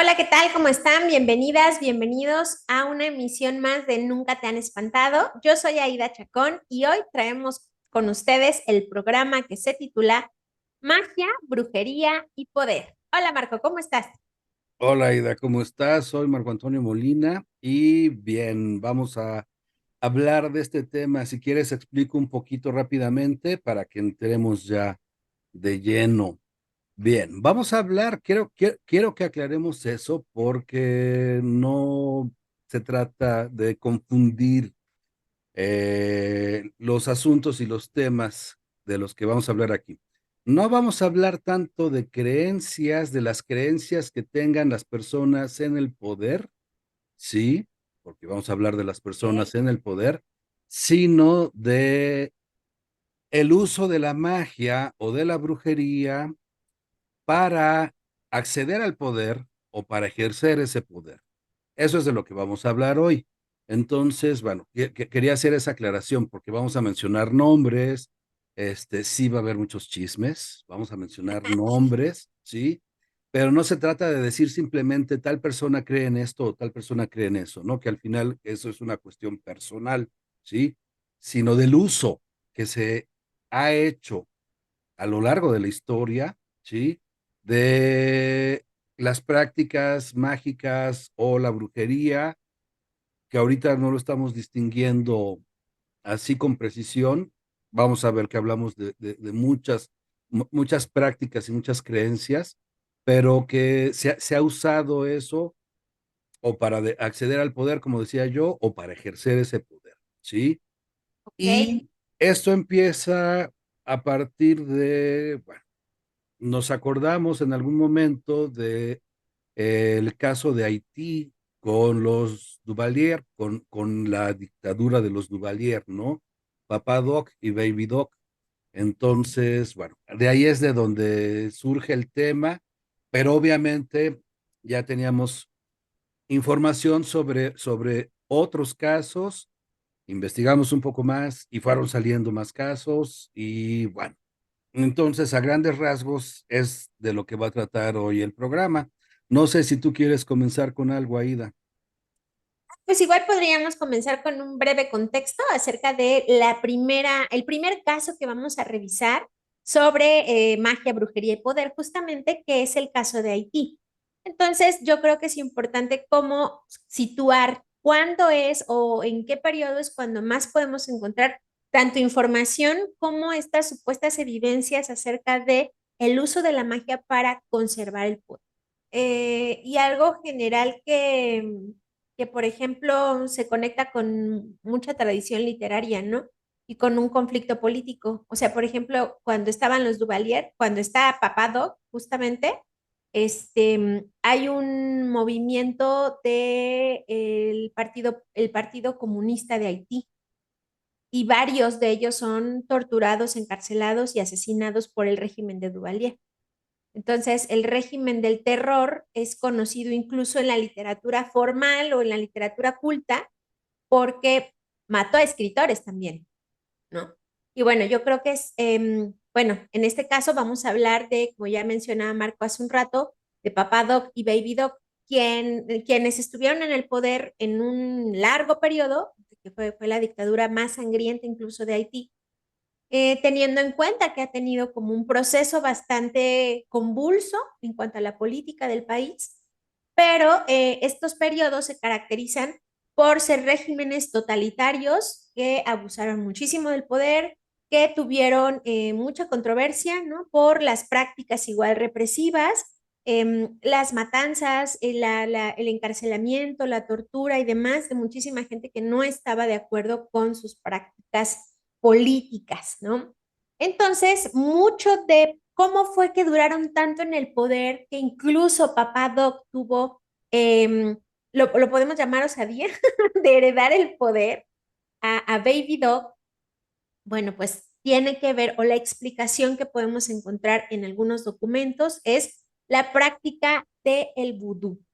Hola, ¿qué tal? ¿Cómo están? Bienvenidas, bienvenidos a una emisión más de Nunca te han espantado. Yo soy Aida Chacón y hoy traemos con ustedes el programa que se titula Magia, Brujería y Poder. Hola, Marco, ¿cómo estás? Hola Ida, ¿cómo estás? Soy Marco Antonio Molina y bien, vamos a hablar de este tema. Si quieres, explico un poquito rápidamente para que entremos ya de lleno. Bien, vamos a hablar, quiero que aclaremos eso porque no se trata de confundir los asuntos y los temas de los que vamos a hablar aquí. No vamos a hablar tanto de creencias, de las creencias que tengan las personas en el poder, sí, porque vamos a hablar de las Ok. personas en el poder, sino de el uso de la magia o de la brujería para acceder al poder o para ejercer ese poder. Eso es de lo que vamos a hablar hoy. Entonces, bueno, quería hacer esa aclaración porque vamos a mencionar nombres, sí va a haber muchos chismes, vamos a mencionar nombres, ¿sí? Pero no se trata de decir simplemente tal persona cree en esto o tal persona cree en eso, ¿no? Que al final eso es una cuestión personal, ¿sí? Sino del uso que se ha hecho a lo largo de la historia, ¿sí? De las prácticas mágicas o la brujería, que ahorita no lo estamos distinguiendo así con precisión. Vamos a ver que hablamos de muchas prácticas y muchas creencias, pero que se ha usado eso o para acceder al poder, como decía yo, o para ejercer ese poder, ¿sí? Ok. Y esto empieza a partir de, bueno, nos acordamos en algún momento de el caso de Haití con los Duvalier, con la dictadura de los Duvalier, ¿no? Papá Doc y Baby Doc. Entonces, bueno, de ahí es de donde surge el tema, pero obviamente ya teníamos información sobre otros casos, investigamos un poco más y fueron saliendo más casos y bueno. Entonces, a grandes rasgos es de lo que va a tratar hoy el programa. No sé si tú quieres comenzar con algo, Aida. Pues igual podríamos comenzar con un breve contexto acerca de el primer caso que vamos a revisar sobre magia, brujería y poder, justamente, que es el caso de Haití. Entonces, yo creo que es importante cómo situar cuándo es o en qué periodo es cuando más podemos encontrar tanto información como estas supuestas evidencias acerca de el uso de la magia para conservar el poder. Y algo general que, por ejemplo, se conecta con mucha tradición literaria, ¿no? Y con un conflicto político. O sea, por ejemplo, cuando estaban los Duvalier, cuando está Papá Doc, justamente, hay un movimiento de el Partido Comunista de Haití, y varios de ellos son torturados, encarcelados y asesinados por el régimen de Duvalier. Entonces, el régimen del terror es conocido incluso en la literatura formal o en la literatura culta porque mató a escritores también, ¿no? Y bueno, yo creo que bueno, en este caso vamos a hablar de, como ya mencionaba Marco hace un rato, de Papá Doc y Baby Doc, quienes estuvieron en el poder en un largo periodo, que fue la dictadura más sangrienta incluso de Haití, teniendo en cuenta que ha tenido como un proceso bastante convulso en cuanto a la política del país, pero estos periodos se caracterizan por ser regímenes totalitarios que abusaron muchísimo del poder, que tuvieron mucha controversia, ¿no? Por las prácticas igual represivas, las matanzas, el encarcelamiento, la tortura y demás de muchísima gente que no estaba de acuerdo con sus prácticas políticas, ¿no? Entonces, mucho de cómo fue que duraron tanto en el poder que incluso Papá Doc tuvo, lo podemos llamar osadía, de heredar el poder a Baby Doc. Bueno, pues tiene que ver, o la explicación que podemos encontrar en algunos documentos es la práctica del vudú.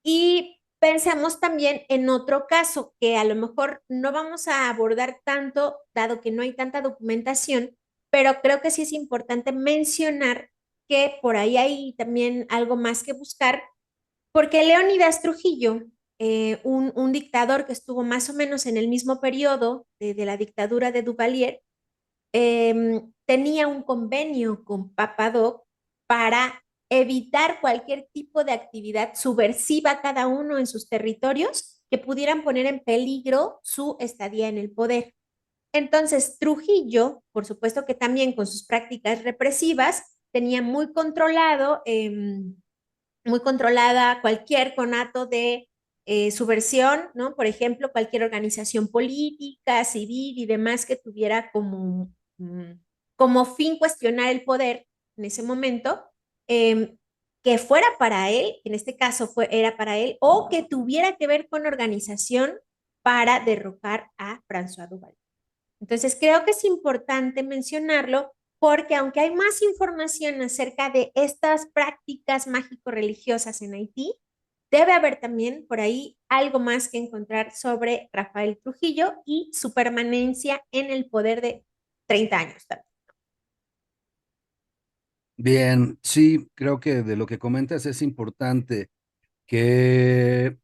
Y pensamos también en otro caso que a lo mejor no vamos a abordar tanto, dado que no hay tanta documentación, pero creo que sí es importante mencionar que por ahí hay también algo más que buscar, Porque Leónidas Trujillo, un dictador que estuvo más o menos en el mismo periodo de la dictadura de Duvalier, tenía un convenio con Papadoc para evitar cualquier tipo de actividad subversiva cada uno en sus territorios que pudieran poner en peligro su estadía en el poder. Entonces, Trujillo, por supuesto que también con sus prácticas represivas, tenía muy controlada cualquier conato de subversión, ¿no? Por ejemplo, cualquier organización política, civil y demás que tuviera como fin cuestionar el poder en ese momento, eh, que fuera para él, en este caso era para él, o que tuviera que ver con organización para derrocar a François Duval. Entonces, creo que es importante mencionarlo porque aunque hay más información acerca de estas prácticas mágico-religiosas en Haití, debe haber también por ahí algo más que encontrar sobre Rafael Trujillo y su permanencia en el poder de 30 años también. Bien, sí, creo que de lo que comentas es importante que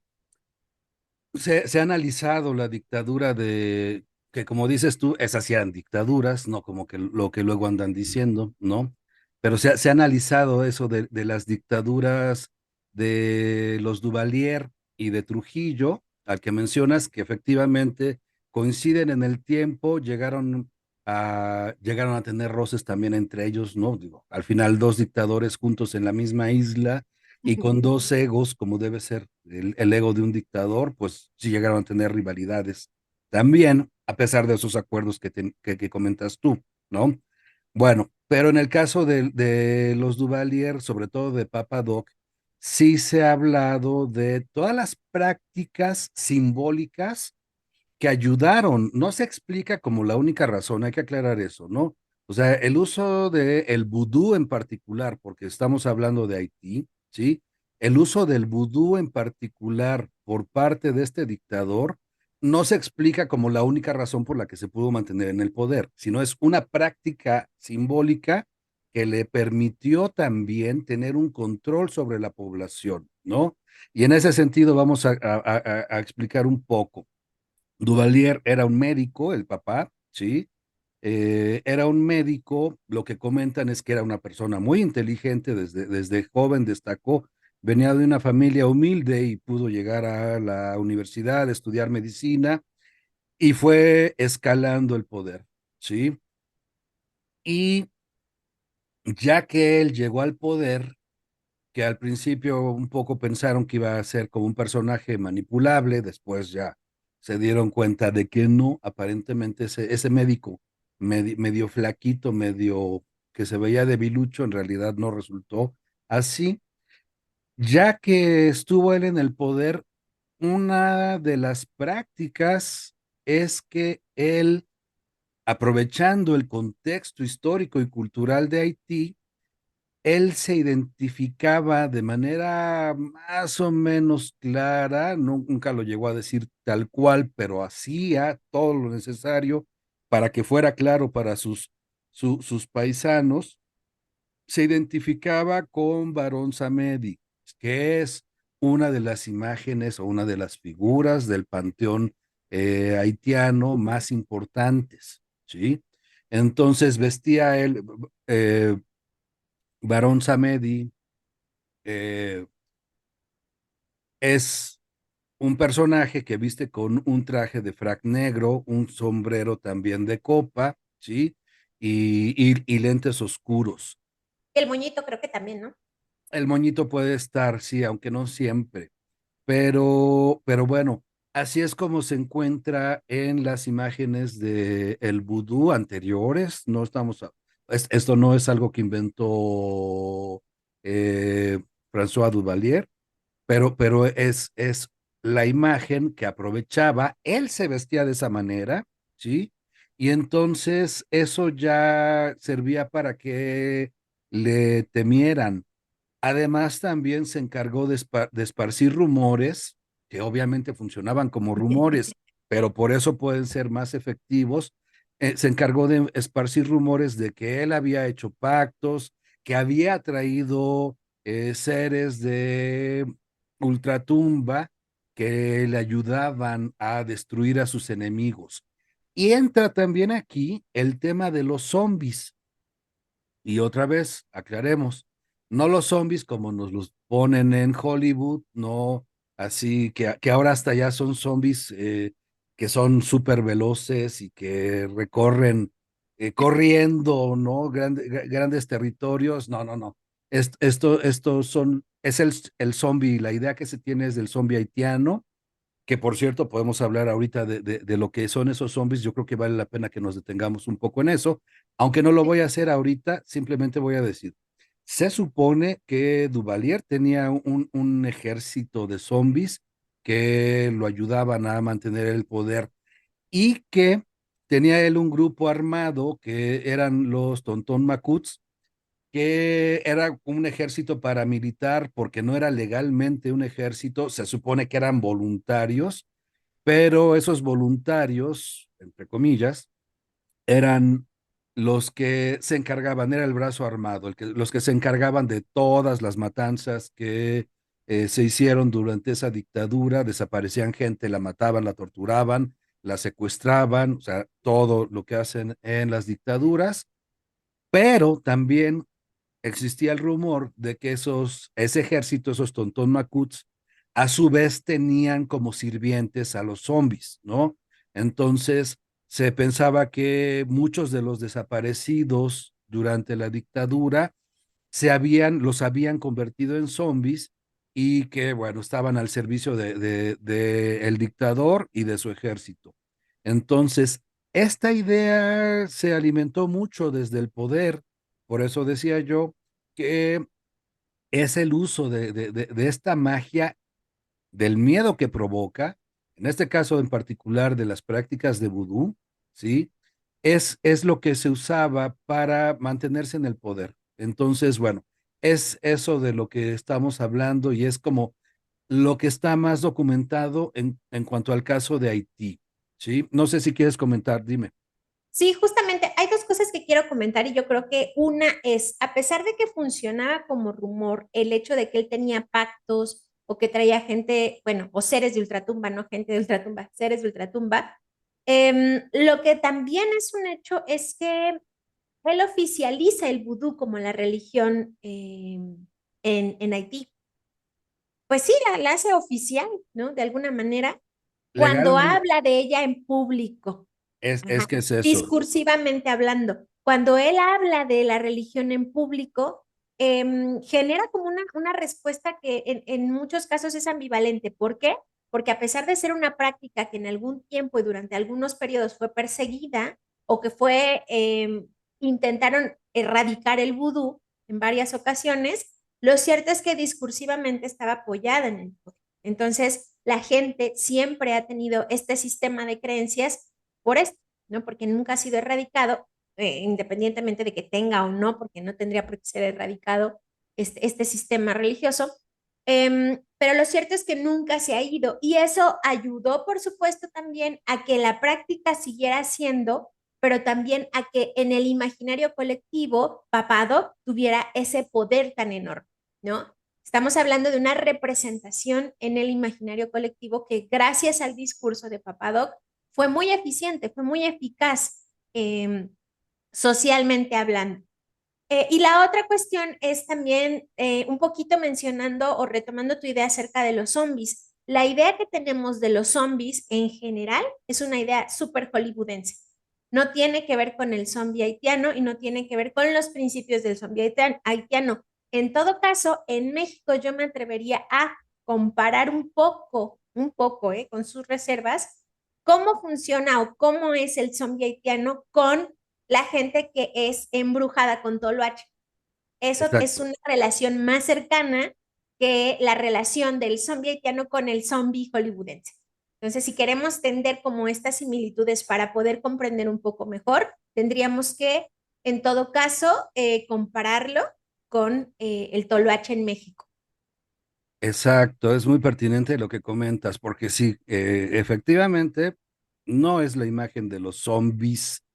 se ha analizado la dictadura de, que como dices tú, esas eran dictaduras, no como que lo que luego andan diciendo, ¿no? Pero se ha analizado eso de las dictaduras de los Duvalier y de Trujillo, al que mencionas, que efectivamente coinciden en el tiempo, llegaron a tener roces también entre ellos, ¿no? Digo, al final dos dictadores juntos en la misma isla y con dos egos, como debe ser el ego de un dictador, pues sí llegaron a tener rivalidades también, a pesar de esos acuerdos que comentas tú, ¿no? Bueno, pero en el caso de los Duvalier, sobre todo de Papa Doc, sí se ha hablado de todas las prácticas simbólicas que ayudaron. No se explica como la única razón, hay que aclarar eso, ¿no? O sea, el uso del vudú en particular, porque estamos hablando de Haití, ¿sí? El uso del vudú en particular por parte de este dictador no se explica como la única razón por la que se pudo mantener en el poder, sino es una práctica simbólica que le permitió también tener un control sobre la población, ¿no? Y en ese sentido vamos a explicar un poco. Duvalier era un médico, el papá, ¿sí? Era un médico, lo que comentan es que era una persona muy inteligente, desde joven destacó, venía de una familia humilde y pudo llegar a la universidad, estudiar medicina y fue escalando el poder, ¿sí? Y ya que él llegó al poder, que al principio un poco pensaron que iba a ser como un personaje manipulable, después ya se dieron cuenta de que no, aparentemente ese médico medio flaquito, medio que se veía debilucho, en realidad no resultó así. Ya que estuvo él en el poder, una de las prácticas es que él, aprovechando el contexto histórico y cultural de Haití, él se identificaba de manera más o menos clara, nunca lo llegó a decir tal cual, pero hacía todo lo necesario para que fuera claro para sus paisanos. Se identificaba con Barón Samedi, que es una de las imágenes o una de las figuras del panteón haitiano más importantes, ¿sí? Entonces vestía él, eh, Barón Samedi, eh, es un personaje que viste con un traje de frac negro, un sombrero también de copa, ¿sí? Y lentes oscuros. El moñito creo que también, ¿no? El moñito puede estar, sí, aunque no siempre, pero bueno, así es como se encuentra en las imágenes de el vudú anteriores. No estamos, esto no es algo que inventó François Duvalier, pero es la imagen que aprovechaba, él se vestía de esa manera, ¿sí? Y entonces eso ya servía para que le temieran. Además, también se encargó de esparcir rumores, que obviamente funcionaban como rumores, pero por eso pueden ser más efectivos. Se encargó de esparcir rumores de que él había hecho pactos, que había traído seres ultratumba que le ayudaban a destruir a sus enemigos. Y entra también aquí el tema de los zombies. Y otra vez, aclaremos, no los zombies como nos los ponen en Hollywood, no así que ahora hasta ya son zombies que son súper veloces y que recorren corriendo, ¿no? Grandes territorios. No, no, no. Esto es el zombie, la idea que se tiene es del zombie haitiano, que por cierto podemos hablar ahorita de lo que son esos zombies. Yo creo que vale la pena que nos detengamos un poco en eso, aunque no lo voy a hacer ahorita, simplemente voy a decir, se supone que Duvalier tenía un ejército de zombies que lo ayudaban a mantener el poder y que tenía él un grupo armado que eran los Tontón Macuts, que era un ejército paramilitar porque no era legalmente un ejército, se supone que eran voluntarios, pero esos voluntarios, entre comillas, eran los que se encargaban, era el brazo armado, los que se encargaban de todas las matanzas que se hicieron durante esa dictadura, desaparecían gente, la mataban, la torturaban, la secuestraban, o sea, todo lo que hacen en las dictaduras, pero también existía el rumor de que ese ejército, esos tontón macuts, a su vez tenían como sirvientes a los zombies, ¿no? Entonces, se pensaba que muchos de los desaparecidos durante la dictadura los habían convertido en zombies y que, bueno, estaban al servicio de el dictador y de su ejército. Entonces, esta idea se alimentó mucho desde el poder. Por eso decía yo que es el uso de esta magia, del miedo que provoca, en este caso en particular de las prácticas de vudú, ¿sí? Es lo que se usaba para mantenerse en el poder. Entonces, bueno, es eso de lo que estamos hablando y es como lo que está más documentado en cuanto al caso de Haití, ¿sí? No sé si quieres comentar, dime. Sí, justamente hay dos cosas que quiero comentar y yo creo que una es, a pesar de que funcionaba como rumor el hecho de que él tenía pactos o que traía gente, bueno, o seres de ultratumba, no gente de ultratumba, seres de ultratumba, lo que también es un hecho es que él oficializa el vudú como la religión en Haití. Pues sí, la hace oficial, ¿no? De alguna manera, cuando Legalmente, habla de ella en público. es Ajá. que es eso. Discursivamente hablando. Cuando él habla de la religión en público, genera como una respuesta que en muchos casos es ambivalente. ¿Por qué? Porque a pesar de ser una práctica que en algún tiempo y durante algunos periodos fue perseguida o que intentaron erradicar el vudú en varias ocasiones, lo cierto es que discursivamente estaba apoyada en el poder. Entonces, la gente siempre ha tenido este sistema de creencias por esto, ¿no? Porque nunca ha sido erradicado, independientemente de que tenga o no, porque no tendría por qué ser erradicado este sistema religioso. Pero lo cierto es que nunca se ha ido y eso ayudó, por supuesto, también a que la práctica siguiera siendo, pero también a que en el imaginario colectivo Papado tuviera ese poder tan enorme, ¿no? Estamos hablando de una representación en el imaginario colectivo que gracias al discurso de Papadoc fue muy eficiente, fue muy eficaz socialmente hablando. Y la otra cuestión es también un poquito mencionando o retomando tu idea acerca de los zombies. La idea que tenemos de los zombies en general es una idea súper hollywoodense. No tiene que ver con el zombie haitiano y no tiene que ver con los principios del zombie haitiano. En todo caso, en México yo me atrevería a comparar un poco, con sus reservas, cómo funciona o cómo es el zombie haitiano con la gente que es embrujada con Toloache. Eso es Exacto. una relación más cercana que la relación del zombie haitiano con el zombie hollywoodense. Entonces, si queremos tender como estas similitudes para poder comprender un poco mejor, tendríamos que, en todo caso, compararlo con el Toloache en México. Exacto, es muy pertinente lo que comentas, porque sí, efectivamente, no es la imagen de los zombies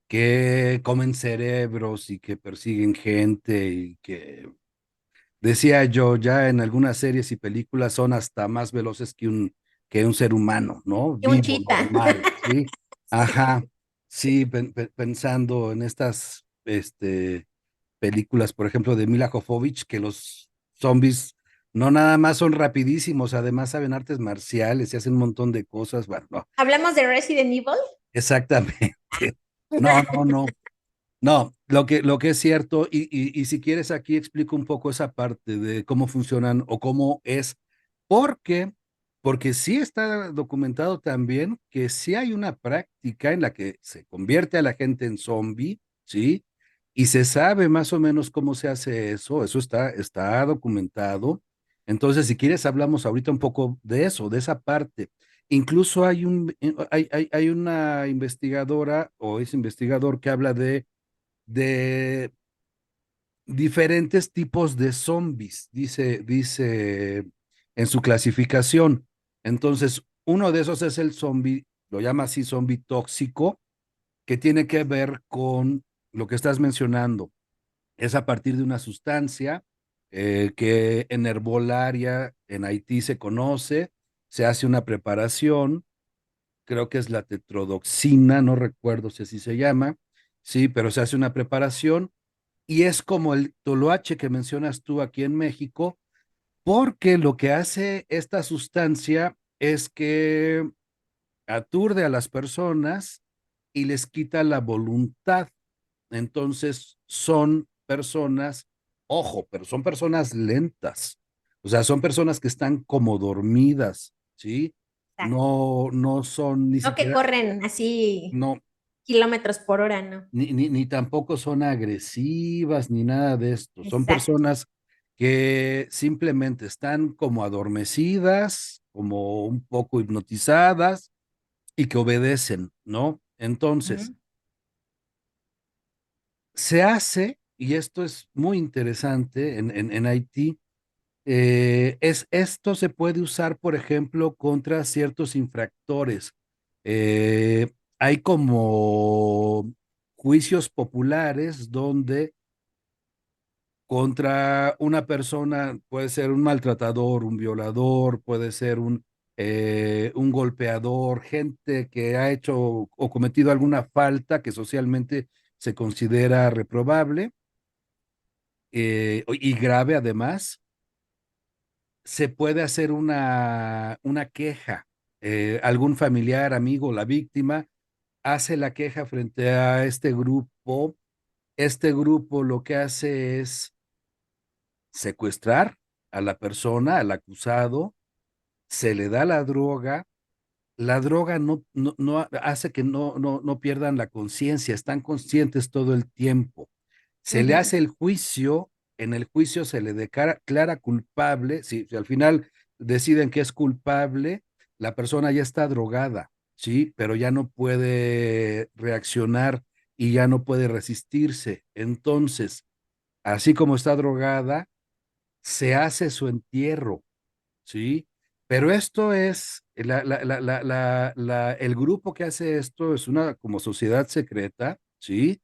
que comen cerebros y que persiguen gente y que decía yo, ya en algunas series y películas son hasta más veloces que un ser humano, ¿no? Y un Vivo, chita. normal, ¿sí? Sí. Ajá, sí, pensando en estas películas, por ejemplo, de Mila Jovovich, que los zombies no nada más son rapidísimos, además saben artes marciales y hacen un montón de cosas, bueno, no, ¿Hablamos de Resident Evil? exactamente. No, no, no. No, lo que es cierto, y si quieres aquí explico un poco esa parte de cómo funcionan o cómo es, porque, porque sí está documentado también que sí hay una práctica en la que se convierte a la gente en zombie, ¿sí? Y se sabe más o menos cómo se hace eso, eso está documentado. Entonces, si quieres, hablamos ahorita un poco de eso, de esa parte. Incluso hay una investigadora o es investigador que habla de diferentes tipos de zombies, dice en su clasificación. Entonces, uno de esos es el zombie, lo llama así zombie tóxico, que tiene que ver con lo que estás mencionando. Es a partir de una sustancia que en herbolaria en Haití se conoce, se hace una preparación, creo que es la tetrodoxina, no recuerdo si así se llama, sí, pero se hace una preparación y es como el toloache que mencionas tú aquí en México, porque lo que hace esta sustancia es que aturde a las personas y les quita la voluntad. Entonces son personas, ojo, pero son personas lentas. O sea, son personas que están como dormidas, ¿sí? Exacto. No son ni No que siquiera, corren así no, kilómetros por hora, ¿no? ni tampoco son agresivas ni nada de esto. Son Exacto. personas que simplemente están como adormecidas, como un poco hipnotizadas y que obedecen, ¿no? Entonces, Ujú. se hace, y esto es muy interesante en Haití, esto se puede usar, por ejemplo, contra ciertos infractores. Hay como juicios populares donde contra una persona puede ser un maltratador, un violador, puede ser un golpeador, gente que ha hecho o cometido alguna falta que socialmente se considera reprobable y grave además, se puede hacer una queja. Algún familiar, amigo, la víctima, hace la queja frente a este grupo. Este grupo lo que hace es secuestrar a la persona, al acusado, se le da la droga no hace que no pierdan la conciencia, están conscientes todo el tiempo. Se le Ujú. hace el juicio, en el juicio se le declara culpable, si al final deciden que es culpable, la persona ya está drogada, ¿sí? Pero ya no puede reaccionar y ya no puede resistirse. Entonces, así como está drogada, se hace su entierro, ¿sí? Pero esto es, el grupo que hace esto es una como sociedad secreta, ¿sí?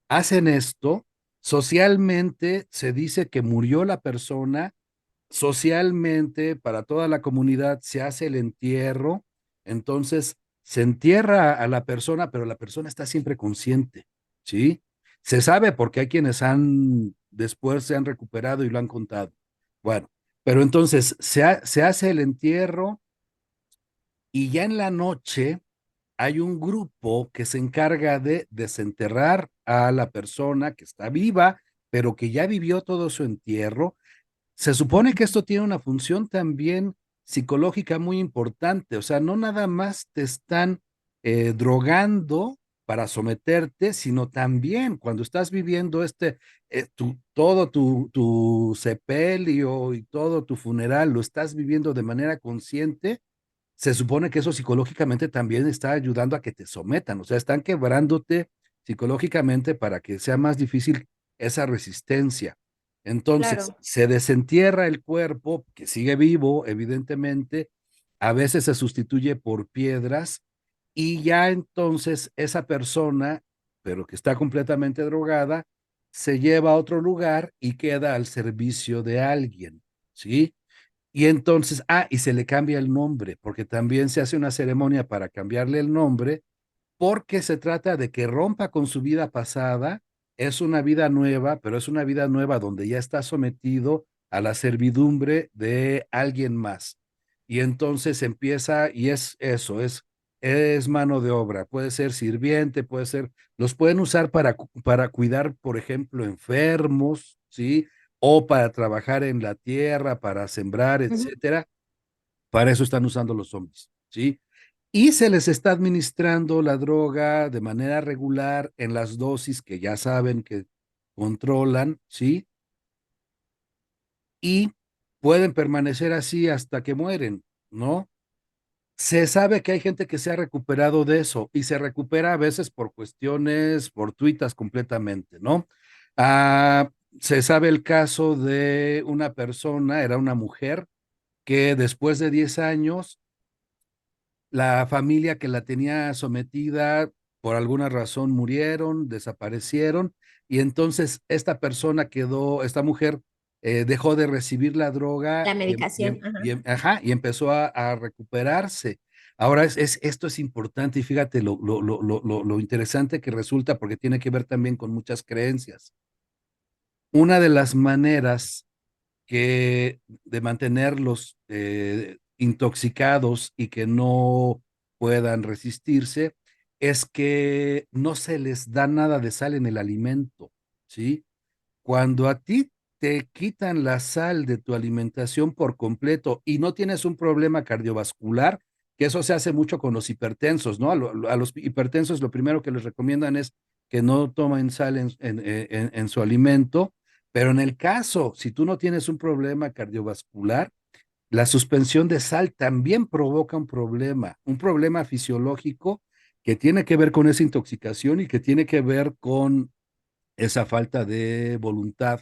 Hacen esto, socialmente se dice que murió la persona, socialmente para toda la comunidad se hace el entierro, entonces se entierra a la persona, pero la persona está siempre consciente, ¿sí? Se sabe porque hay quienes han después se han recuperado y lo han contado. Bueno, pero entonces se hace el entierro y ya en la noche hay un grupo que se encarga de desenterrar a la persona que está viva, pero que ya vivió todo su entierro. Se supone que esto tiene una función también psicológica muy importante, o sea, no nada más te están drogando para someterte, sino también cuando estás viviendo todo tu sepelio y todo tu funeral, lo estás viviendo de manera consciente, se supone que eso psicológicamente también está ayudando a que te sometan, o sea, están quebrándote psicológicamente para que sea más difícil esa resistencia. Entonces, Claro. se desentierra el cuerpo, que sigue vivo, evidentemente, a veces se sustituye por piedras y ya entonces esa persona, pero que está completamente drogada, se lleva a otro lugar y queda al servicio de alguien, ¿sí? Y entonces, y se le cambia el nombre, porque también se hace una ceremonia para cambiarle el nombre, porque se trata de que rompa con su vida pasada, es una vida nueva, pero es una vida nueva donde ya está sometido a la servidumbre de alguien más. Y entonces empieza, y es eso, es mano de obra, puede ser sirviente, puede ser, los pueden usar para cuidar, por ejemplo, enfermos, ¿sí? O para trabajar en la tierra, para sembrar, Ujú. etcétera. Para eso están usando los zombies, ¿sí? Y se les está administrando la droga de manera regular en las dosis que ya saben que controlan, ¿sí? Y pueden permanecer así hasta que mueren, ¿no? Se sabe que hay gente que se ha recuperado de eso y se recupera a veces por cuestiones fortuitas completamente, ¿no? Ah, Se sabe el caso de una persona, era una mujer, que después de 10 años la familia que la tenía sometida por alguna razón murieron, desaparecieron, y entonces esta persona quedó, esta mujer dejó de recibir la droga La medicación, ajá. y empezó a recuperarse. Ahora, esto es importante y fíjate lo interesante que resulta porque tiene que ver también con muchas creencias. Una de las maneras que de mantenerlos intoxicados y que no puedan resistirse, es que no se les da nada de sal en el alimento, ¿sí? Cuando a ti te quitan la sal de tu alimentación por completo y no tienes un problema cardiovascular, que eso se hace mucho con los hipertensos, ¿no? A los hipertensos lo primero que les recomiendan es que no tomen sal en su alimento, pero en el caso, si tú no tienes un problema cardiovascular, la suspensión de sal también provoca un problema fisiológico que tiene que ver con esa intoxicación y que tiene que ver con esa falta de voluntad.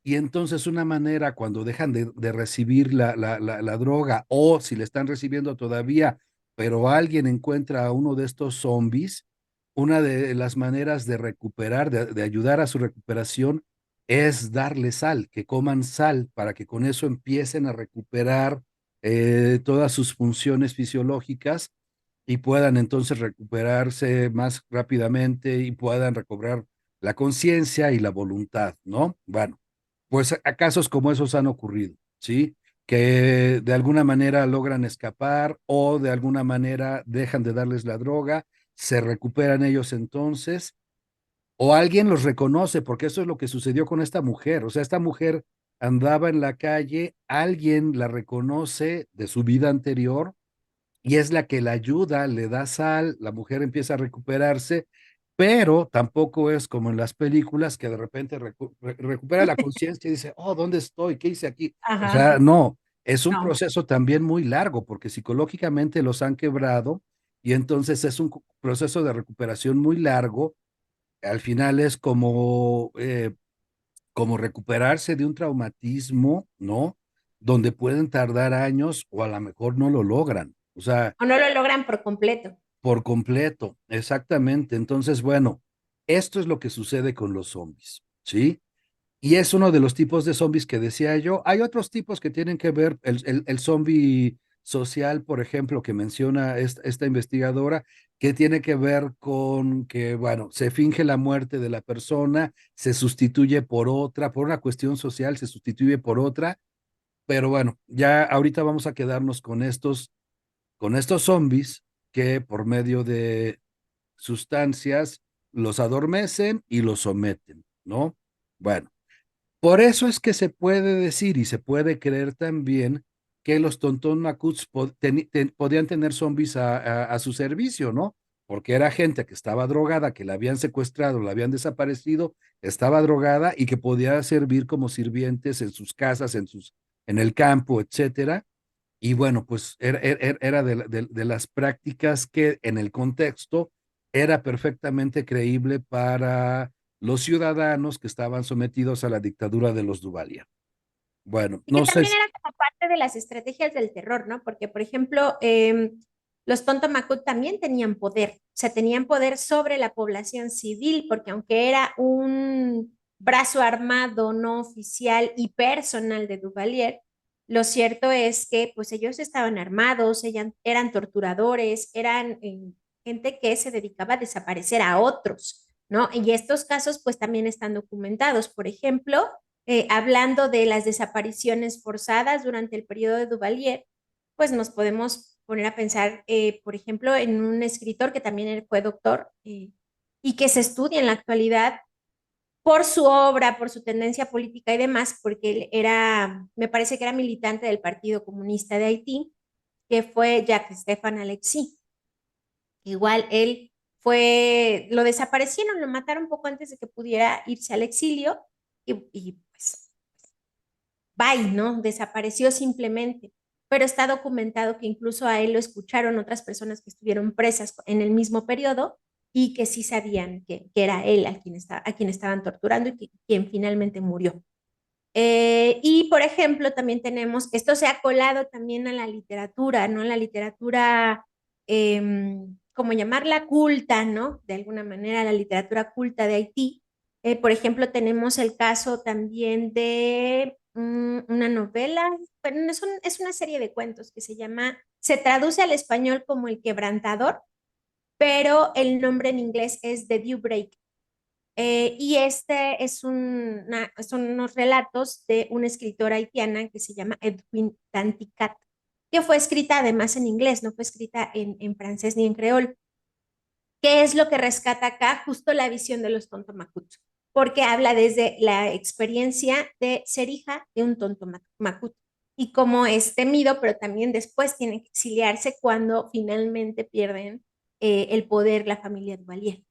Y entonces una manera cuando dejan de recibir la droga o si le están recibiendo todavía, pero alguien encuentra a uno de estos zombies, una de las maneras de recuperar, de ayudar a su recuperación, es darle sal, que coman sal para que con eso empiecen a recuperar todas sus funciones fisiológicas y puedan entonces recuperarse más rápidamente y puedan recobrar la conciencia y la voluntad, ¿no? Bueno, pues a casos como esos han ocurrido, ¿sí? Que de alguna manera logran escapar o de alguna manera dejan de darles la droga, se recuperan ellos entonces, o alguien los reconoce, porque eso es lo que sucedió con esta mujer. O sea, esta mujer andaba en la calle, alguien la reconoce de su vida anterior y es la que la ayuda, le da sal, la mujer empieza a recuperarse, pero tampoco es como en las películas que de repente recupera la conciencia y dice, oh, ¿dónde estoy? ¿Qué hice aquí? O Ajá, sea, no, es un no. proceso también muy largo porque psicológicamente los han quebrado y entonces es un proceso de recuperación muy largo. Al final es como recuperarse de un traumatismo, ¿no? Donde pueden tardar años o a lo mejor no lo logran. O sea, O no lo logran por completo. por completo, exactamente. Entonces, bueno, esto es lo que sucede con los zombies, ¿sí? Y es uno de los tipos de zombies que decía yo. Hay otros tipos que tienen que ver, el zombie social, por ejemplo, que menciona esta investigadora, que tiene que ver con que, bueno, se finge la muerte de la persona, se sustituye por otra, por una cuestión social, se sustituye por otra, pero bueno, ya ahorita vamos a quedarnos con estos zombies que por medio de sustancias los adormecen y los someten, ¿no? Bueno. Por eso es que se puede decir y se puede creer también que los Tontón Macuts podían tener zombies a su servicio, ¿no? Porque era gente que estaba drogada, que la habían secuestrado, la habían desaparecido, estaba drogada y que podía servir como sirvientes en sus casas, en el campo, etcétera. Y bueno, pues era de las prácticas que en el contexto era perfectamente creíble para los ciudadanos que estaban sometidos a la dictadura de los Duvalier. Bueno, Y que no sé, también era como parte de las estrategias del terror, ¿no? Porque, por ejemplo, los Tonto Macut también tenían poder, o sea, tenían poder sobre la población civil, porque aunque era un brazo armado, no oficial y personal de Duvalier, lo cierto es que pues ellos estaban armados, eran torturadores, eran gente que se dedicaba a desaparecer a otros, ¿no? Y estos casos pues también están documentados. Por ejemplo, hablando de las desapariciones forzadas durante el periodo de Duvalier, pues nos podemos poner a pensar, por ejemplo, en un escritor que también fue doctor y que se estudia en la actualidad por su obra, por su tendencia política y demás, porque él era, me parece que era militante del Partido Comunista de Haití, que fue Jacques Stéphane Alexis. Igual él lo desaparecieron, lo mataron poco antes de que pudiera irse al exilio y pues bye, ¿no? Desapareció simplemente. Pero está documentado que incluso a él lo escucharon otras personas que estuvieron presas en el mismo periodo y que sí sabían que era él a quien estaban torturando y quien finalmente murió. Y por ejemplo, también tenemos, esto se ha colado también a la literatura, ¿no? La literatura, como llamarla culta, ¿no? De alguna manera, la literatura culta de Haití. Por ejemplo, tenemos el caso también de una novela, bueno, es una serie de cuentos que se traduce al español como El Quebrantador, pero el nombre en inglés es The Dew Break. Y este son unos relatos de una escritora haitiana que se llama Edwin Tanticat, que fue escrita además en inglés, no fue escrita en francés ni en creol. ¿Qué es lo que rescata acá? Justo la visión de los tontomacut, porque habla desde la experiencia de ser hija de un tontomacut y cómo es temido, pero también después tienen que exiliarse cuando finalmente pierden el poder la familia Duvalier.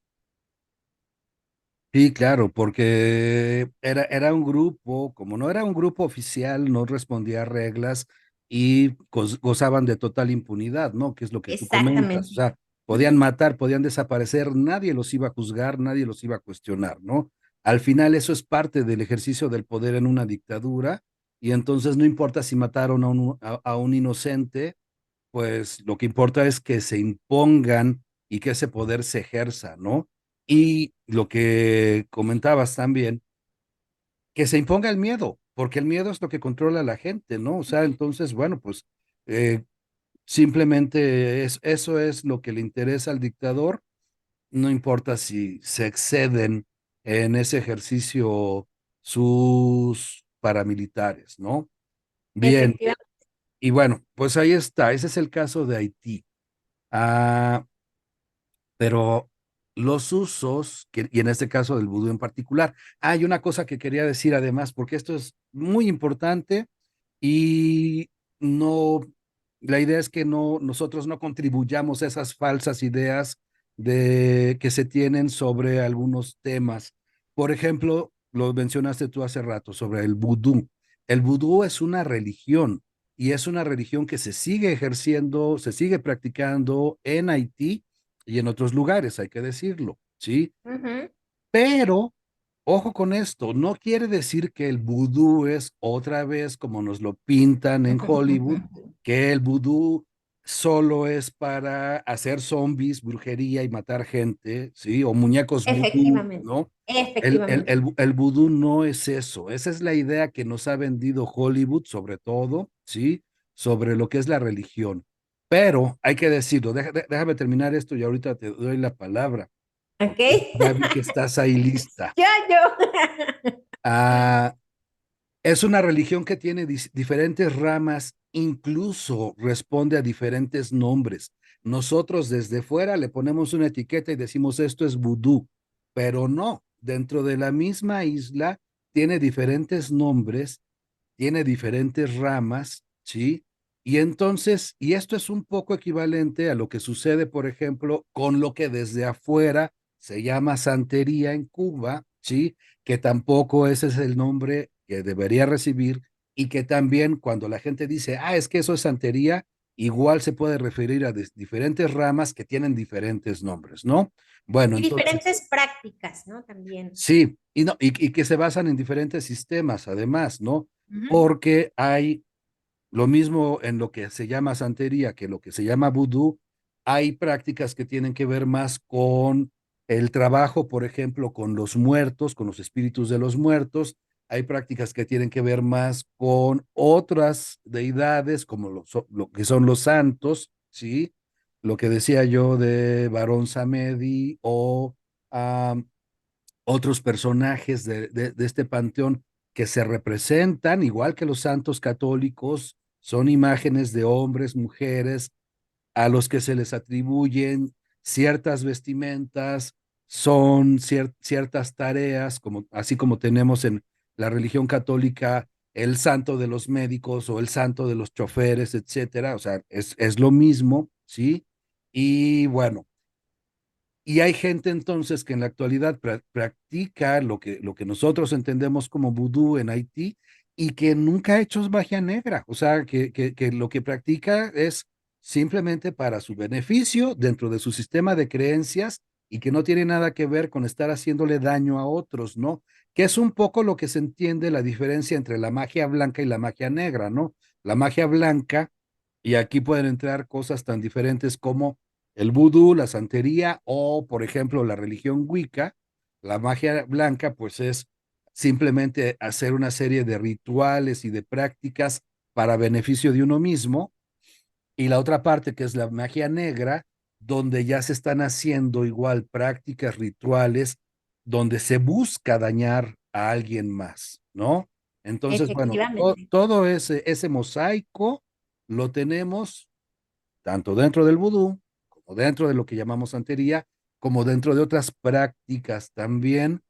Sí, claro, porque era un grupo, como no era un grupo oficial, no respondía a reglas y gozaban de total impunidad, ¿no? Que es lo que tú comentas. O Exactamente. sea, podían matar, podían desaparecer, nadie los iba a juzgar, nadie los iba a cuestionar, ¿no? Al final eso es parte del ejercicio del poder en una dictadura y entonces no importa si mataron a un inocente, pues lo que importa es que se impongan y que ese poder se ejerza, ¿no? Y lo que comentabas también, que se imponga el miedo, porque el miedo es lo que controla a la gente, ¿no? O sea, entonces, bueno, pues eh, simplemente eso es lo que le interesa al dictador, no importa si se exceden en ese ejercicio sus paramilitares, ¿no? Bien, Efectivamente. y bueno, pues ahí está, ese es el caso de Haití. Ah, pero los usos, y en este caso del vudú en particular, hay una cosa que quería decir además, porque esto es muy importante y no, la idea es que nosotros no contribuyamos a esas falsas ideas que se tienen sobre algunos temas. Por ejemplo, lo mencionaste tú hace rato sobre el vudú. El vudú es una religión y es una religión que se sigue ejerciendo, se sigue practicando en Haití y en otros lugares, hay que decirlo, ¿sí? Ujú. Pero, ojo con esto, no quiere decir que el vudú es otra vez como nos lo pintan en Hollywood, que el vudú solo es para hacer zombies, brujería y matar gente, ¿sí? O muñecos vudú, Efectivamente, ¿no? efectivamente. El vudú no es eso, esa es la idea que nos ha vendido Hollywood, sobre todo, ¿sí? Sobre lo que es la religión. Pero hay que decirlo, déjame terminar esto y ahorita te doy la palabra, ¿Ok? porque ya vi que estás ahí lista. Yo. Ah, es una religión que tiene diferentes ramas, incluso responde a diferentes nombres. Nosotros desde fuera le ponemos una etiqueta y decimos esto es vudú, pero no, dentro de la misma isla tiene diferentes nombres, tiene diferentes ramas, ¿sí? Y entonces, y esto es un poco equivalente a lo que sucede, por ejemplo, con lo que desde afuera se llama santería en Cuba, ¿sí? Que tampoco ese es el nombre que debería recibir y que también cuando la gente dice, ah, es que eso es santería, igual se puede referir a diferentes ramas que tienen diferentes nombres, ¿no? Bueno, Y entonces, diferentes prácticas, ¿no? También. sí, y, no, y que se basan en diferentes sistemas, además, ¿no? Ujú. Porque hay lo mismo en lo que se llama santería que lo que se llama vudú, hay prácticas que tienen que ver más con el trabajo, por ejemplo, con los muertos, con los espíritus de los muertos. Hay prácticas que tienen que ver más con otras deidades, como lo que son los santos, ¿sí? Lo que decía yo de Barón Samedi o otros personajes de este panteón que se representan, igual que los santos católicos, son imágenes de hombres, mujeres, a los que se les atribuyen ciertas vestimentas, son ciertas tareas, como, así como tenemos en la religión católica el santo de los médicos o el santo de los choferes, etcétera. O sea, es lo mismo, ¿sí? Y bueno, y hay gente entonces que en la actualidad practica lo que nosotros entendemos como vudú en Haití y que nunca ha hecho magia negra. O sea, que lo que practica es simplemente para su beneficio dentro de su sistema de creencias y que no tiene nada que ver con estar haciéndole daño a otros, ¿no? Que es un poco lo que se entiende la diferencia entre la magia blanca y la magia negra, ¿no? La magia blanca, y aquí pueden entrar cosas tan diferentes como el vudú, la santería o, por ejemplo, la religión Wicca. La magia blanca, pues es simplemente hacer una serie de rituales y de prácticas para beneficio de uno mismo. Y la otra parte, que es la magia negra, donde ya se están haciendo igual prácticas rituales, donde se busca dañar a alguien más, ¿no? Entonces, bueno, Efectivamente. todo ese mosaico lo tenemos tanto dentro del vudú, como dentro de lo que llamamos santería, como dentro de otras prácticas también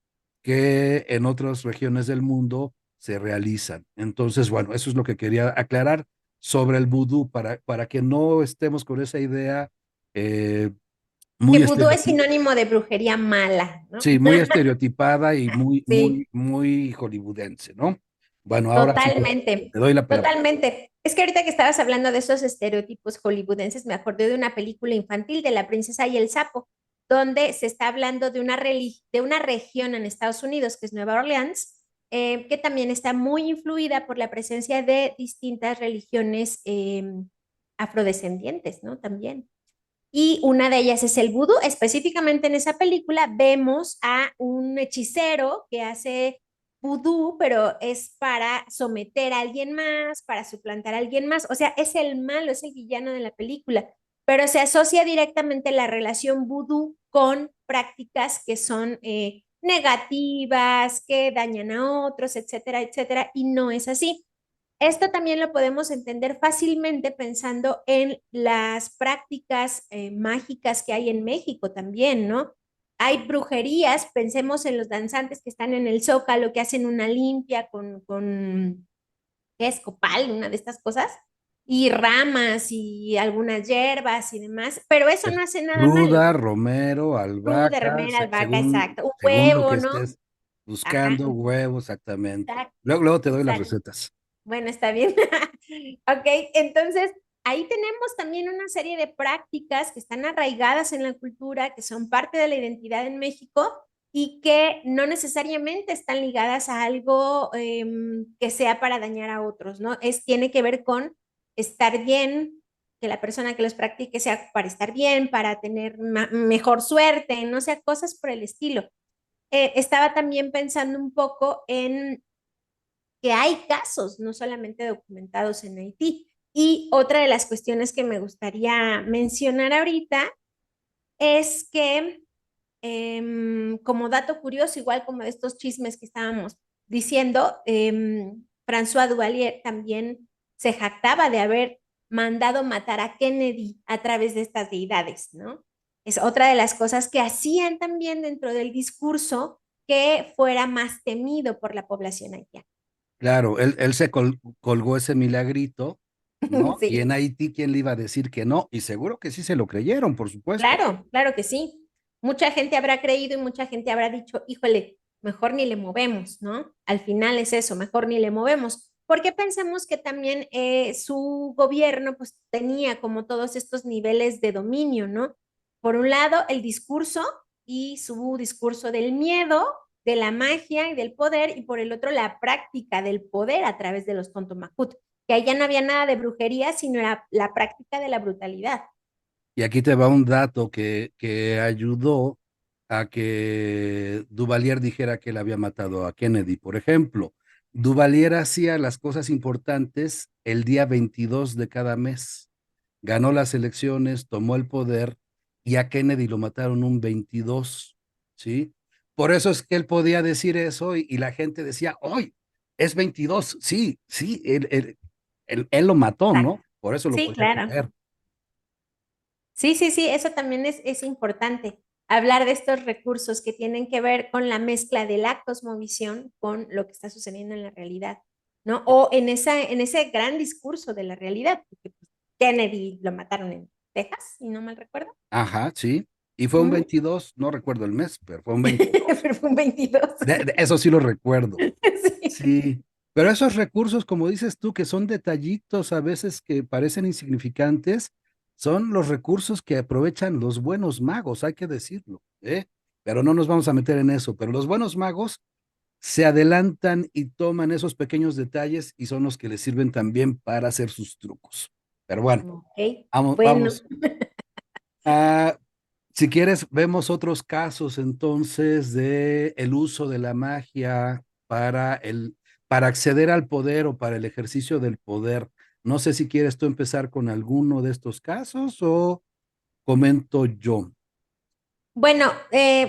que en otras regiones del mundo se realizan. Entonces, bueno, eso es lo que quería aclarar sobre el vudú para que no estemos con esa idea eh, Que muy vudú es estereotipada. sinónimo de brujería mala, ¿no? Sí, muy estereotipada y Sí. muy hollywoodense, ¿no? Bueno, ahora sí Totalmente, te doy la palabra. totalmente. Es que ahorita que estabas hablando de esos estereotipos hollywoodenses, me acordé de una película infantil de La princesa y el sapo, donde se está hablando de de una región en Estados Unidos, que es Nueva Orleans, que también está muy influida por la presencia de distintas religiones afrodescendientes, ¿no? También. Y una de ellas es el vudú. Específicamente en esa película vemos a un hechicero que hace vudú, pero es para someter a alguien más, para suplantar a alguien más. O sea, es el malo, es el villano de la película, pero se asocia directamente la relación vudú con prácticas que son negativas, que dañan a otros, etcétera, etcétera, y no es así. Esto también lo podemos entender fácilmente pensando en las prácticas mágicas que hay en México también, ¿no? Hay brujerías, pensemos en los danzantes que están en el Zócalo, que hacen una limpia ¿qué es? Copal, una de estas cosas, y ramas y algunas hierbas y demás, pero eso no hace nada malo. Ruda, romero, Ruda, albahaca, remera, albahaca, según, exacto. Un según lo que huevo, ¿no? estés Ajá, buscando, huevo, exactamente. exacto, Luego te doy las exacto. recetas. Bueno, está bien. Ok, entonces ahí tenemos también una serie de prácticas que están arraigadas en la cultura, que son parte de la identidad en México y que no necesariamente están ligadas a algo que sea para dañar a otros, ¿no? Tiene que ver con estar bien, que la persona que los practique sea para estar bien, para tener mejor suerte, no sea cosas por el estilo. Estaba también pensando un poco en que hay casos, no solamente documentados en Haití. Y otra de las cuestiones que me gustaría mencionar ahorita es que, como dato curioso, igual como de estos chismes que estábamos diciendo, François Duvalier también se jactaba de haber mandado matar a Kennedy a través de estas deidades, ¿no? Es otra de las cosas que hacían también dentro del discurso que fuera más temido por la población haitiana. Claro, él se colgó ese milagrito, ¿no? Y en Sí. Haití, ¿quién le iba a decir que no? Y seguro que sí se lo creyeron, por supuesto. Claro, claro que sí. Mucha gente habrá creído y mucha gente habrá dicho, híjole, mejor ni le movemos, ¿no? Al final es eso, mejor ni le movemos. Porque pensamos que también su gobierno pues tenía como todos estos niveles de dominio, ¿no? Por un lado, el discurso y su discurso del miedo, de la magia y del poder, y por el otro, la práctica del poder a través de los tontomacut, que allá no había nada de brujería, sino la práctica de la brutalidad. Y aquí te va un dato que ayudó. a que Duvalier dijera que él había matado a Kennedy, por ejemplo. Duvalier hacía las cosas importantes el día 22 de cada mes. Ganó las elecciones, tomó el poder y a Kennedy lo mataron un 22, ¿sí? Por eso es que él podía decir eso y la gente decía, hoy es 22, sí, sí, él lo mató, Exacto. ¿no? Por eso lo Sí, podía claro. creer. Sí, sí, sí, eso también es importante. Hablar de estos recursos que tienen que ver con la mezcla de la cosmovisión con lo que está sucediendo en la realidad, ¿no? O en ese gran discurso de la realidad, porque pues, Kennedy lo mataron en Texas, si no mal recuerdo. Ajá, sí. Y fue un Ujú. 22, no recuerdo el mes, pero fue un 22. Pero fue un 22. Eso sí lo recuerdo. Sí. Sí, pero esos recursos, como dices tú, que son detallitos a veces que parecen insignificantes, son los recursos que aprovechan los buenos magos, hay que decirlo, ¿eh? Pero no nos vamos a meter en eso, pero los buenos magos se adelantan y toman esos pequeños detalles y son los que les sirven también para hacer sus trucos. Pero bueno, Ok, vamos, bueno. vamos. Ah, si quieres, vemos otros casos entonces de el uso de la magia para acceder al poder o para el ejercicio del poder. No sé si quieres tú empezar con alguno de estos casos o comento yo. Bueno,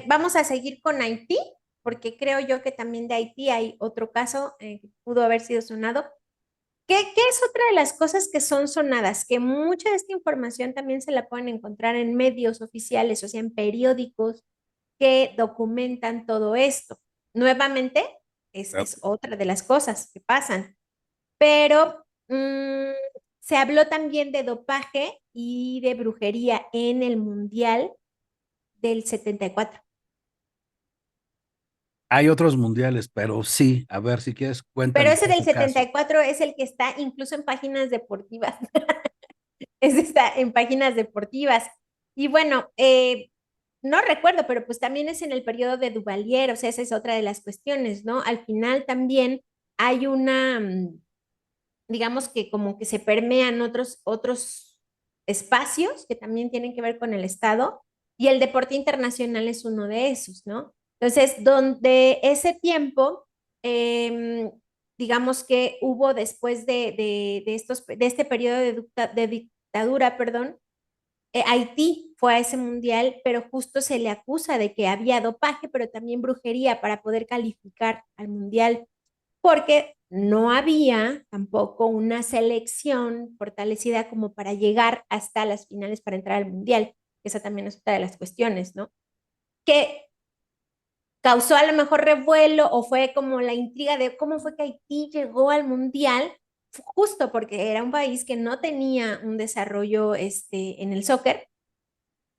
vamos a seguir con Haití, porque creo yo que también de Haití hay otro caso que pudo haber sido sonado. ¿Qué es otra de las cosas que son sonadas? Que mucha de esta información también se la pueden encontrar en medios oficiales, o sea, en periódicos que documentan todo esto. Nuevamente, Ah, es otra de las cosas que pasan, pero se habló también de dopaje y de brujería en el Mundial del 74. hay otros mundiales, pero sí, a ver si quieres, Pero cuéntame ese del ese setenta caso. y cuatro es el que está incluso en páginas deportivas. Ese está en páginas deportivas. Y bueno, no recuerdo, pero pues también es en el periodo de Duvalier, o sea, esa es otra de las cuestiones, ¿no? Al final también hay una, digamos que como que se permean otros espacios que también tienen que ver con el Estado y el deporte internacional es uno de esos, ¿no? Entonces, donde ese tiempo, eh, digamos que hubo después de este periodo de dictadura, perdón, Haití fue a ese mundial, pero justo se le acusa de que había dopaje, pero también brujería para poder calificar al mundial porque no había tampoco una selección fortalecida como para llegar hasta las finales para entrar al Mundial. Esa también es otra de las cuestiones, ¿no? Que causó a lo mejor revuelo o fue como la intriga de cómo fue que Haití llegó al Mundial, justo porque era un país que no tenía un desarrollo en el soccer,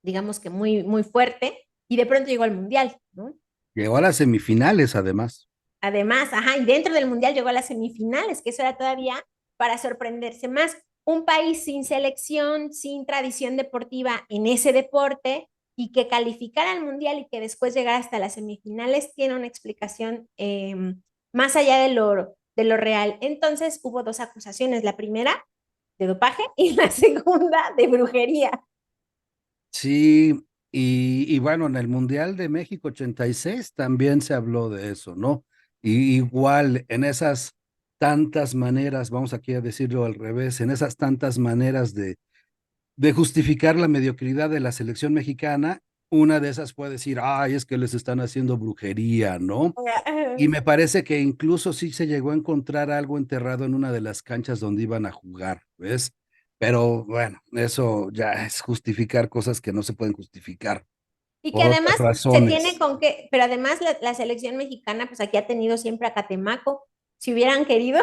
digamos que muy fuerte, y de pronto llegó al Mundial, ¿no? Llegó a las semifinales, además. Además, ajá, y dentro del Mundial llegó a las semifinales, que eso era todavía para sorprenderse más. Un país sin selección, sin tradición deportiva en ese deporte y que calificara al Mundial y que después llegara hasta las semifinales, tiene una explicación más allá de lo real. Entonces hubo dos acusaciones, la primera de dopaje y la segunda de brujería. Sí, y bueno, en el Mundial de México 86 también se habló de eso, ¿no? Y igual en esas tantas maneras, vamos aquí a decirlo al revés, en esas tantas maneras de justificar la mediocridad de la selección mexicana, una de esas puede decir, ay, es que les están haciendo brujería, ¿no? Y me parece que incluso sí se llegó a encontrar algo enterrado en una de las canchas donde iban a jugar, ¿ves? Pero bueno, eso ya es justificar cosas que no se pueden justificar Y que por además otras se tiene razones. con que, pero además la selección mexicana, pues aquí ha tenido siempre a Catemaco. Si hubieran querido,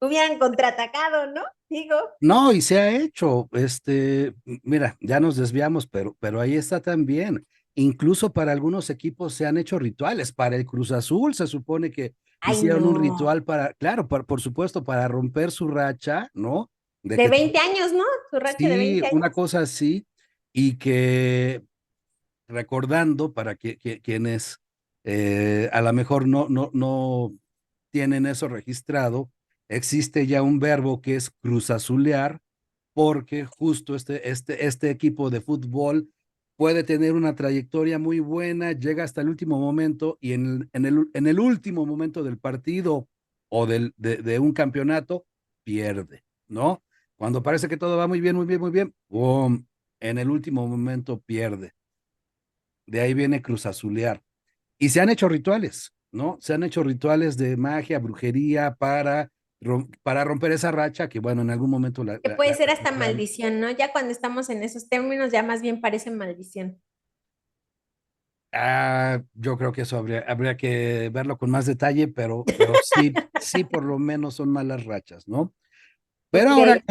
hubieran contraatacado, ¿no? Digo, No, y se ha hecho, mira, ya nos desviamos, pero ahí está también. Incluso para algunos equipos se han hecho rituales. Para el Cruz Azul se supone que ay hicieron un no, ritual para, claro, por supuesto, para romper su racha, ¿no? De de que 20 años, ¿no? Su racha de sí, 20 años. una cosa así, y que recordando para quienes a lo mejor no tienen eso registrado, existe ya un verbo que es cruzazulear, porque justo este equipo de fútbol puede tener una trayectoria muy buena, llega hasta el último momento y en el último momento del partido o de un campeonato, pierde, ¿no? Cuando parece que todo va muy bien, muy bien, muy bien, ¡pum! En el último momento pierde. De ahí viene Cruz Azulear. Y se han hecho rituales, ¿no? Se han hecho rituales de magia, brujería para romper esa racha que, bueno, en algún momento Que puede ser hasta maldición, ¿no? Ya cuando estamos en esos términos, ya más bien parece maldición. Yo creo que eso habría que verlo con más detalle, pero sí, sí, por lo menos son malas rachas, ¿no? Pero Ok, ahora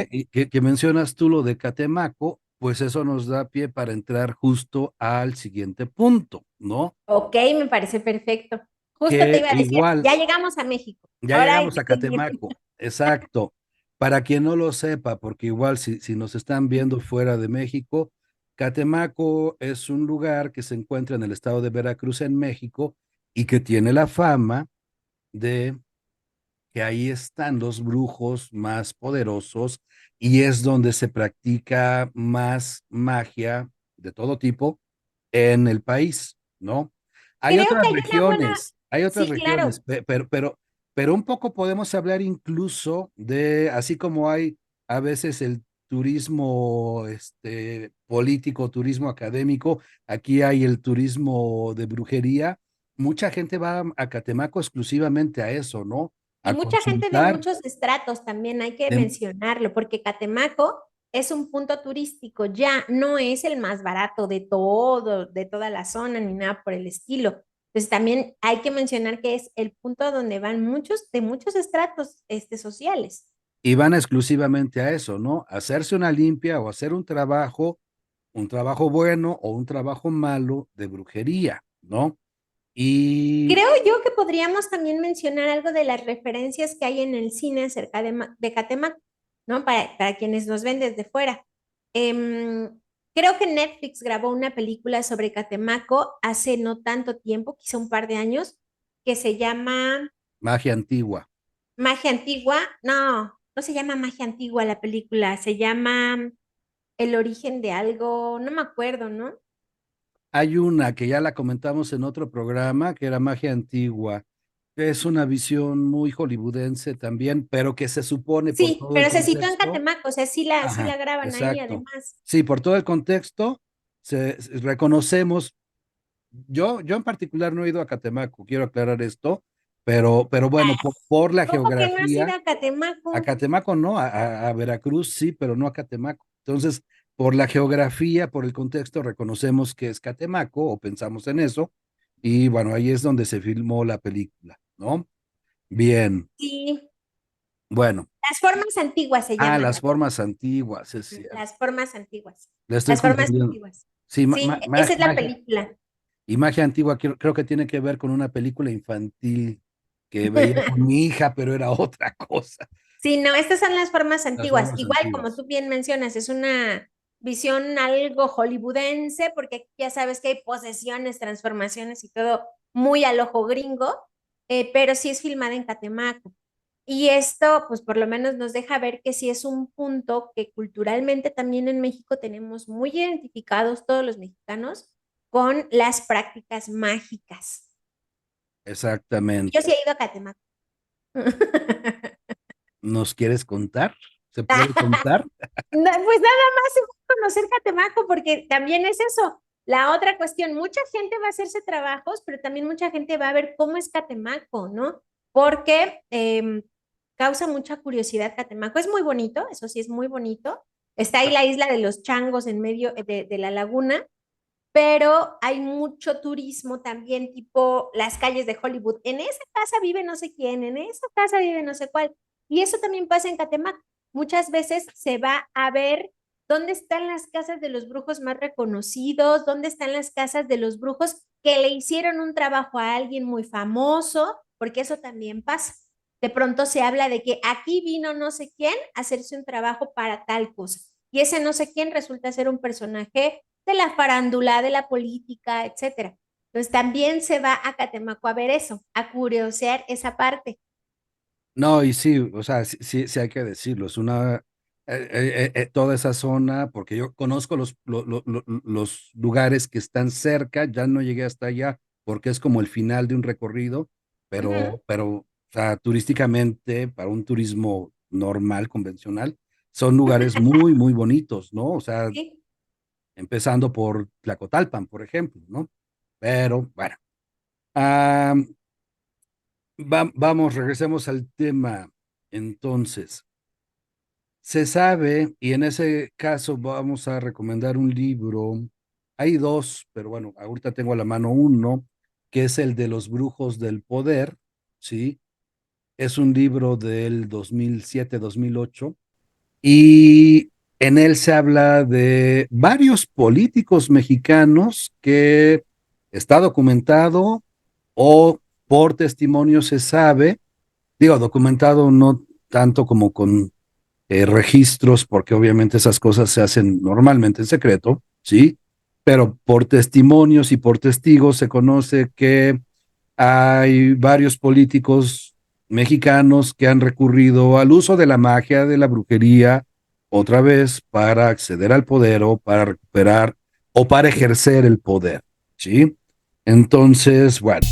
que mencionas tú lo de Catemaco, pues eso nos da pie para entrar justo al siguiente punto, ¿no? ok, me parece perfecto. Justo te Que iba a decir, igual, ya llegamos a México, ya ahora hay llegamos que a seguir. Catemaco, exacto. Para quien no lo sepa, porque igual si nos están viendo fuera de México, Catemaco es un lugar que se encuentra en el estado de Veracruz, en México, y que tiene la fama de que ahí están los brujos más poderosos y es donde se practica más magia de todo tipo en el país, ¿no? Creo que hay una buena, hay otras sí, regiones, claro, pero un poco podemos hablar incluso de, así como hay a veces el turismo político, turismo académico, aquí hay el turismo de brujería. Mucha gente va a Catemaco exclusivamente a eso, ¿no? y A mucha gente de consultar. muchos estratos también hay que de- mencionarlo, porque Catemaco es un punto turístico, ya no es el más barato de todo, de toda la zona, ni nada por el estilo. Entonces también hay que mencionar que es el punto donde van muchos, de muchos estratos sociales. y van exclusivamente a eso, ¿no? A hacerse una limpia o hacer un trabajo bueno o un trabajo malo de brujería, ¿no? Y Creo yo que podríamos también mencionar algo de las referencias que hay en el cine acerca de Catemaco, ¿no? Para quienes nos ven desde fuera. Creo que Netflix grabó una película sobre Catemaco hace no tanto tiempo, quizá un par de años, que se llama magia antigua. Magia Antigua. No, no se llama Magia Antigua la película, se llama El origen de algo, no me acuerdo, ¿no? Hay una que ya la comentamos en otro programa, que era magia antigua, que es una visión muy hollywoodense también, pero que se supone por Sí, todo el pero se citó en contexto. Catemaco, o sea, sí la Ajá, graban ahí exacto. además. Sí, por todo el contexto, reconocemos. Yo en particular no he ido a Catemaco, quiero aclarar esto, pero bueno, por la ¿Cómo que no has ido geografía, a a Catemaco? Catemaco no, a Veracruz sí, pero no a Catemaco. Entonces, por la geografía, por el contexto, reconocemos que es Catemaco o pensamos en eso, y bueno, ahí es donde se filmó la película, ¿no? Bien, Sí, bueno. las formas antiguas se llaman Las también. formas antiguas, es cierto. Las formas antiguas. La estoy Las formas confundiendo. antiguas. Sí, Sí, esa es la magia. película. Y magia antigua creo que tiene que ver con una película infantil que veía con mi hija, pero era otra cosa. Sí, no, estas son las formas Las antiguas. formas Igual como antiguas. tú bien mencionas, es una visión algo hollywoodense, porque ya sabes que hay posesiones, transformaciones y todo muy al ojo gringo, pero sí es filmada en Catemaco. Y esto, pues por lo menos nos deja ver que sí es un punto que culturalmente también en México tenemos muy identificados todos los mexicanos con las prácticas mágicas. Yo sí Exactamente. he ido a Catemaco. ¿Nos quieres contar? ¿Se puede contar? Pues nada más se va a conocer Catemaco, porque también es eso. La otra cuestión, mucha gente va a hacerse trabajos, pero también mucha gente va a ver cómo es Catemaco, ¿no? Porque causa mucha curiosidad Catemaco. Es muy bonito, eso sí es muy bonito. Está ahí la isla de los changos en medio de la laguna, pero hay mucho turismo también, tipo las calles de Hollywood. En esa casa vive no sé quién, en esa casa vive no sé cuál. Y eso también pasa en Catemaco. Muchas veces se va a ver dónde están las casas de los brujos más reconocidos, dónde están las casas de los brujos que le hicieron un trabajo a alguien muy famoso, porque eso también pasa. De pronto se habla de que aquí vino no sé quién a hacerse un trabajo para tal cosa. Y ese no sé quién resulta ser un personaje de la farándula, de la política, etcétera. Entonces también se va a Catemaco a ver eso, a curiosear esa parte. No, y sí, o sea, sí, sí, sí hay que decirlo. Es una toda esa zona, porque yo conozco los lugares que están cerca, ya no llegué hasta allá porque es como el final de un recorrido, Ujú. o sea, turísticamente, para un turismo normal, convencional, son lugares muy, muy bonitos, ¿no? O sea, Sí. empezando por Tlacotalpan, por ejemplo, ¿no? Pero bueno, ah, vamos, regresemos al tema. Entonces, se sabe, y en ese caso vamos a recomendar un libro. Hay dos, pero bueno, ahorita tengo a la mano uno, que es el de Los Brujos del Poder, ¿sí? Es un libro del 2007-2008 y en él se habla de varios políticos mexicanos que está documentado o por testimonio se sabe, digo, documentado no tanto como con registros, porque obviamente esas cosas se hacen normalmente en secreto, ¿sí? Pero por testimonios y por testigos se conoce que hay varios políticos mexicanos que han recurrido al uso de la magia, de la brujería, otra vez para acceder al poder o para recuperar o para ejercer el poder, ¿sí? Entonces, bueno.